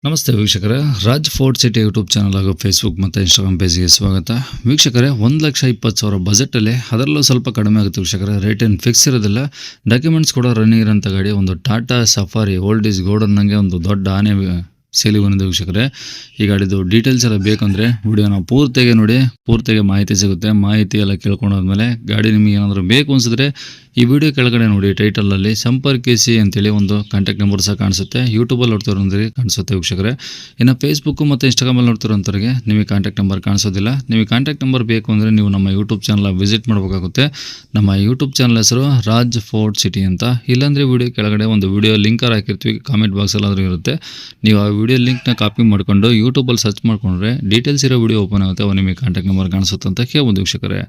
ನಮಸ್ತೆ ವೀಕ್ಷಕರೇ, Raj fort city YouTube channel ಹಾಗೂ ಫೇಸ್ಬುಕ್ ಮತ್ತು ಇನ್ಸ್ಟಾಗ್ರಾಮ್ ಪೇಜ್ಗೆ ಸ್ವಾಗತ. ವೀಕ್ಷಕರೇ, 1,20,000 ಬಜೆಟಲ್ಲಿ ಅದರಲ್ಲೂ ಸ್ವಲ್ಪ ಕಡಿಮೆ ಆಗುತ್ತೆ ವೀಕ್ಷಕರೇ. ರೇಟ್ ಏನು ಫಿಕ್ಸ್ ಇರೋದಿಲ್ಲ. ಡಾಕ್ಯುಮೆಂಟ್ಸ್ ಕೂಡ ರನ್ನಿಂಗ್ ಇರೋಂಥ ಗಾಡಿ ಒಂದು Tata safari old is golden ನಂಗೆ ಒಂದು ದೊಡ್ಡ ಆನೆ ಸೇಲಿಗೆ ಬಂದಿದೆ ವೀಕ್ಷಕರೇ. ಈ ಗಾಡಿದು ಡೀಟೇಲ್ಸ್ ಎಲ್ಲ ಬೇಕಂದರೆ ವಿಡಿಯೋನ ಪೂರ್ತಿಗೆ ನೋಡಿ, ಪೂರ್ತಿಗೆ ಮಾಹಿತಿ ಸಿಗುತ್ತೆ. ಮಾಹಿತಿ ಎಲ್ಲ ಕೇಳ್ಕೊಂಡಾದ್ಮೇಲೆ ಗಾಡಿ ನಿಮಗೆ ಏನಾದರೂ ಬೇಕು ಅನಿಸಿದ್ರೆ ಈ ವಿಡಿಯೋ ಕೆಳಗಡೆ ನೋಡಿ ಟೈಟಲಲ್ಲಿ ಸಂಪರ್ಕಿಸಿ ಅಂತೇಳಿ ಒಂದು ಕಾಂಟ್ಯಾಕ್ಟ್ ನಂಬರ್ ಸಹ ಕಾಣಿಸುತ್ತೆ. ಯೂಟ್ಯೂಬಲ್ಲಿ ನೋಡ್ತಿರೋಂಥವ್ರಿಗೆ ಕಾಣಿಸುತ್ತೆ ವೀಕ್ಷಕರೇ. ಇನ್ನು ಫೇಸ್ಬುಕ್ಕು ಮತ್ತು ಇನ್ಸ್ಟಾಗ್ರಾಮಲ್ಲಿ ನೋಡ್ತಿರೋಂಥವ್ರಿಗೆ ನಿಮಗೆ ಕಾಂಟ್ಯಾಕ್ಟ್ ನಂಬರ್ ಕಾಣಿಸೋದಿಲ್ಲ. ನಿಮಗೆ ಕಾಂಟ್ಯಾಕ್ಟ್ ನಂಬರ್ ಬೇಕು ಅಂದರೆ ನೀವು ನಮ್ಮ ಯೂಟ್ಯೂಬ್ ಚಾನಲ್ ವಿಸಿಟ್ ಮಾಡಬೇಕಾಗುತ್ತೆ. ನಮ್ಮ ಯೂಟ್ಯೂಬ್ ಚಾನಲ್ ಹೆಸರು ರಾಜ್ ಫೋರ್ಟ್ ಸಿಟಿ ಅಂತ. ಇಲ್ಲಾಂದರೆ ವಿಡಿಯೋ ಕೆಳಗಡೆ ಒಂದು ವಿಡಿಯೋ ಲಿಂಕರ್ ಹಾಕಿರ್ತೀವಿ, ಕಾಮೆಂಟ್ ಬಾಕ್ಸಲ್ಲಾದರೂ ಇರುತ್ತೆ. ನೀವು ಆ ವಿಡಿಯೋ ಲಿಂಕ್ನ ಕಾಪಿ ಮಾಡಿಕೊಂಡು ಯೂಟ್ಯೂಬಲ್ಲಿ ಸರ್ಚ್ ಮಾಡಿಕೊಂಡ್ರೆ ಡೀಟೇಲ್ಸ್ ಇರೋ ವಿಡಿಯೋ ಓಪನ್ ಆಗುತ್ತೆ. ಅವು ನಿಮಗೆ ಕಾಂಟ್ಯಾಕ್ಟ್ ನಂಬರ್ ಕಾಣಿಸುತ್ತೆ ಅಂತ ಕೇಳ್ಬೋದು ವೀಕ್ಷಕರೇ.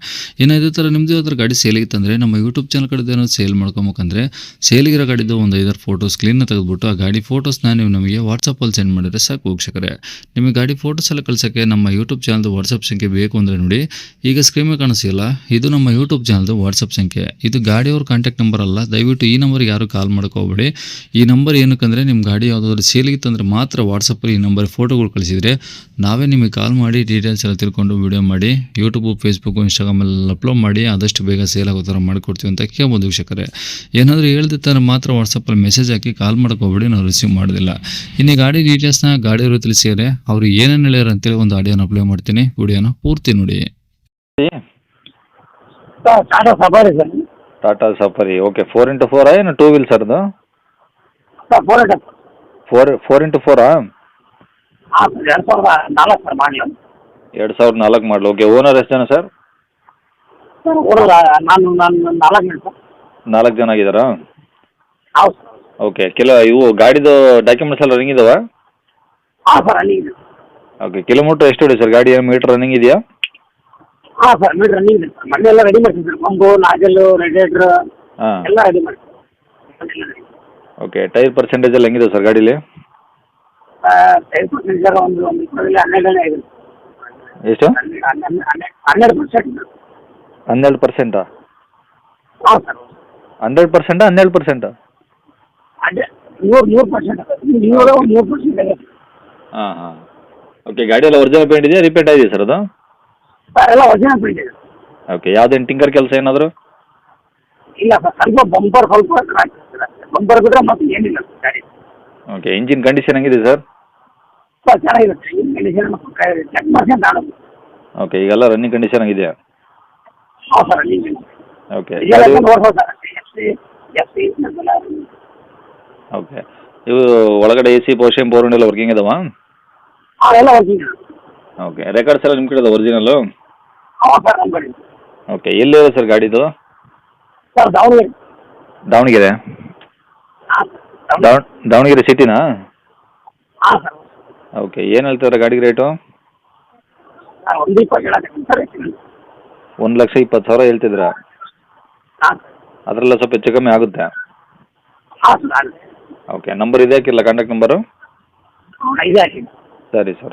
ಇನ್ನು ಇದೇ ಥರ ನಿಮ್ಮದೇ ಯಾವ್ದಾದ್ರು ಗಾಡಿ ಸೇಲಿಗಿತ್ತಂದರೆ ನಮ್ಮ ಯೂಟ್ಯೂಬ್ ಚಾನಲ್ ಕಡೆ ಏನಾದ್ರು ಸೇಲ್ ಮಾಡ್ಕೊಬೇಕಂದ್ರೆ ಸೇಲಿಗಿರೋ ಗಾಡಿದು ಒಂದು 5 ಫೋಟೋಸ್ ಕ್ಲೀನ್ನ ತೆಗೆದುಬಿಟ್ಟು ಆ ಗಾಡಿ ಫೋಟೋಸ್ನ ನೀವು ನಮಗೆ ವಾಟ್ಸಪ್ಪಲ್ಲಿ ಸೆಂಡ್ ಮಾಡಿದರೆ ಸಾಕು ವೀಕ್ಷಕರೇ. ನಿಮಗೆ ಗಾಡಿ ಫೋಟೋಸ್ ಎಲ್ಲ ಕಳ್ಸೋಕ್ಕೆ ನಮ್ಮ ಯೂಟ್ಯೂಬ್ ಚಾನಲ್ದು ವಾಟ್ಸಪ್ ಸಂಖ್ಯೆ ಬೇಕು ಅಂದರೆ ನೋಡಿ, ಈಗ ಸ್ಕ್ರೀನ್ ಮೇಲೆ ಕಾಣಿಸಿಲ್ಲ, ಇದು ನಮ್ಮ ಯೂಟ್ಯೂಬ್ ಚಾನಲ್ದು ವಾಟ್ಸಪ್ ಸಂಖ್ಯೆ. ಇದು ಗಾಡಿಯವ್ರ ಕಾಂಟ್ಯಾಕ್ಟ್ ನಂಬರ್ ಅಲ್ಲ. ದಯವಿಟ್ಟು ಈ ನಂಬರ್ಗೆ ಯಾರು ಕಾಲ್ ಮಾಡ್ಕೋಬೇಡಿ. ಈ ನಂಬರ್ ಏನಕ್ಕಂದರೆ ನಿಮ್ಮ ಗಾಡಿ ಯಾವುದಾದ್ರೂ ಸೇಲಿಗಿತ್ತಂದರೆ ಮಾತ್ರ ವಾಟ್ಸಪ್ಪಲ್ಲಿ ಈ ನಂಬರ್ ಫೋಟೋಗಳು ಕಳಿಸಿದರೆ ನಾವೇ ನಿಮಗೆ ಕಾಲ್ ಮಾಡಿ ಡೀಟೇಲ್ಸ್ ಎಲ್ಲ ತಿಳ್ಕೊಂಡು ವಿಡಿಯೋ ಮಾಡಿ ಯೂಟ್ಯೂಬು, ಫೇಸ್ಬುಕ್ಕು, ಇನ್ಸ್ಟಾಗ್ರಾಮಲ್ಲಿ ಅಪ್ಲೋಡ್ ಮಾಡಿ ಆದಷ್ಟು ಬೇಗ ಸೇಲ್ ಆಗೋ ಥರ ಮಾಡಿಕೊಡ್ತೀವಿ ಅಂತ ಕೇಳ್ಬೋದು ವೀಕ್ಷಕರೇ. ಏನಾದರೂ ಹೇಳ್ದಿತ್ತಾರೆ ಮಾತ್ರ ವಾಟ್ಸಪ್ಪಲ್ಲಿ ಮೆಸೇಜ್ ಹಾಕಿ ಕಾಲ್ ಮಾಡ್ಕೋಬೇಡಿ, ನಾವು ರಿಸೀವ್ ಮಾಡೋದಿಲ್ಲ. ಇನ್ನು ಗಾಡಿ ಡೀಟೇಲ್ಸ್ನ ಗಾಡಿಯವರು ತಿಳಿಸಿದರೆ ಅವರು ಏನೇನು ಹೇಳ್ಯಾರ ಅಂತೇಳಿ ಒಂದು ಆಡಿಯೋನ ಅಪ್ಲೈ ಮಾಡ್ತೀನಿ. ವಿಡಿಯೋನ ಪೂರ್ತಿ ನೋಡಿ. Tata safari sir. Tata safari, okay. 4x4 ಏನು 2 ವೀಲ್ ಸರ್ದು? 4x4 ಹಾಂ ಸರ್, 2004 ಸರ್ ಮಾಡಲು. 2004 ಮಾಡಲು, ಓಕೆ. ಓನರ್ ಎಷ್ಟು ಜನ ಸರ್? ಸರ್ ನಾನು 4 ಜನ ಸರ್. 4 ಜನ ಆಗಿದ್ದಾರಾ? ಹೌದು ಸರ್. ಓಕೆ. ಇವು ಗಾಡಿದು ಡಾಕ್ಯುಮೆಂಟ್ಸ್ ಎಲ್ಲ ರನ್ನಿಂಗ್ ಇದಾವಾ? ಹಾಂ ಸರ್, ರನ್ನಿಂಗ್ ಇದೆ. ಓಕೆ. ಕಿಲೋಮೀಟ್ರ್ ಎಷ್ಟು ಹೊಡಿ ಸರ್ ಗಾಡಿ? ಮೀಟ್ರ್ ರನ್ನಿಂಗ್ ಇದೆಯಾ? ಹಾಂ ಸರ್, ಮೀಟರ್ ರನ್ನಿಂಗ್ ಇದೆ ಸರ್. ಮೊನ್ನೆ ಎಲ್ಲ ರೆಡಿ ಮಾಡ್ತೀನಿ ಸರ್. ಪಂಪು, ನಾಜಲ್ಲು, ರೇಡಿಯೇಟ್ರ್ ಹಾಂ, ಎಲ್ಲ ರೆಡಿ ಮಾಡ್ತೀನಿ. ಓಕೆ. ಟೈರ್ ಪರ್ಸೆಂಟೇಜ್ ಎಲ್ಲ ಹೆಂಗಿದೆ ಸರ್ ಗಾಡೀಲಿ? ಟೈರ್ ಪರ್ಸೆಂಟೇಜ್ ಒಂದು 12 ಇದೆ. ಎಷ್ಟು? 12%. 12%? ಹಾಂ ಸರ್. 100%? 12%? 100%. 3% ಇದೆ. ಹಾಂ ಹಾಂ, ಓಕೆ. ಗಾಡಿ ಎಲ್ಲ ಒರಿಜಿನಲ್ ಪೇಂಟ್ ಇದೆಯಾ, ರೀಪೇಂಟ್ ಆಗಿದೆ ಸರ್ ಅದು? ಸರ್ ಎಲ್ಲ ಒರಿಜಿನಲ್ ಪೇಂಟ್ ಇದೆ. ಓಕೆ. ಯಾವುದೇನು ಟಿಂಕರ್ ಕೆಲಸ ಏನಾದರೂ? ಇಲ್ಲ ಸರ್, ಸ್ವಲ್ಪ ಬಂಪರ್ ಬಂಪರ್ ಬಿಟ್ಟರೆ ಮತ್ತೆ ಏನಿಲ್ಲ ಸರ್ ಗಾಡಿ. ಓಕೆ. ಇಂಜಿನ್ ಕಂಡೀಷನ್ ಹೆಂಗಿದೆ ಸರ್? ಸರ್ ಚೆನ್ನಾಗಿದೆ ಸರ್. ಚೆಕ್ ಮಾಡ್ಕೊಂಡು ಆಡೋದು. ಓಕೆ. ಈಗೆಲ್ಲ ರನ್ನಿಂಗ್ ಕಂಡೀಷನ್ ಆಗಿದೆಯಾ? ಹಾಂ ಸರ್, ರನ್ನಿಂಗ್. ಓಕೆ. ನೋಡ್ಬೋದು ಸರ್. F C okay. ಇವು ಒಳಗಡೆ AC, power steering, power window ಎಲ್ಲ ವರ್ಕಿಂಗ್ ಇದಾವಾ? ಹಾಂ ಎಲ್ಲ ವರ್ಕಿಂಗ್ ಇದೆ. ಓಕೆ. ರೆಕಾರ್ಡ್ಸ್ ಎಲ್ಲ ನಿಮ್ಮ ಕಡೆ ಇದಾವೆ ಒರಿಜಿನಲ್ಲು? ಹಾಂ ಸರ್, ನಮ್ಮ ಕಡೆ. ಓಕೆ. ಎಲ್ಲಿದೆ ಸರ್ ಗಾಡಿದು? ಸರ್ ದಾವಣಗೆರೆ. ದಾವಣಗೆರೆ? ಹಾಂ ಸರ್, ದಾವಣಗೆರೆ ಸಿಟಿನಾ? ಹಾಂ ಸರ್. ಓಕೆ. ಏನು ಹೇಳ್ತಾರೆ ಗಾಡಿಗೆ ರೇಟು? ಸರ್ 1,20,000 ಹೇಳಕತ್ತೀನಿ ಸರ್. 1,20,000 ಹೇಳ್ತಿದ್ರಾ? ಹಾಂ ಸರ್. ಅದರೆಲ್ಲ ಸ್ವಲ್ಪ ಹೆಚ್ಚು ಕಮ್ಮಿ ಆಗುತ್ತೆ. ಹಾಂ ಸರ್, ಆಗುತ್ತೆ. ಓಕೆ. ನಂಬರ್ ಇದೆ ಹಾಕಿಲ್ಲ, ಕಾಂಟ್ಯಾಕ್ಟ್ ನಂಬರು? ಹಾಂ, ಇದೆ ಹಾಕಿದ್ದು. ಸರಿ ಸರ್.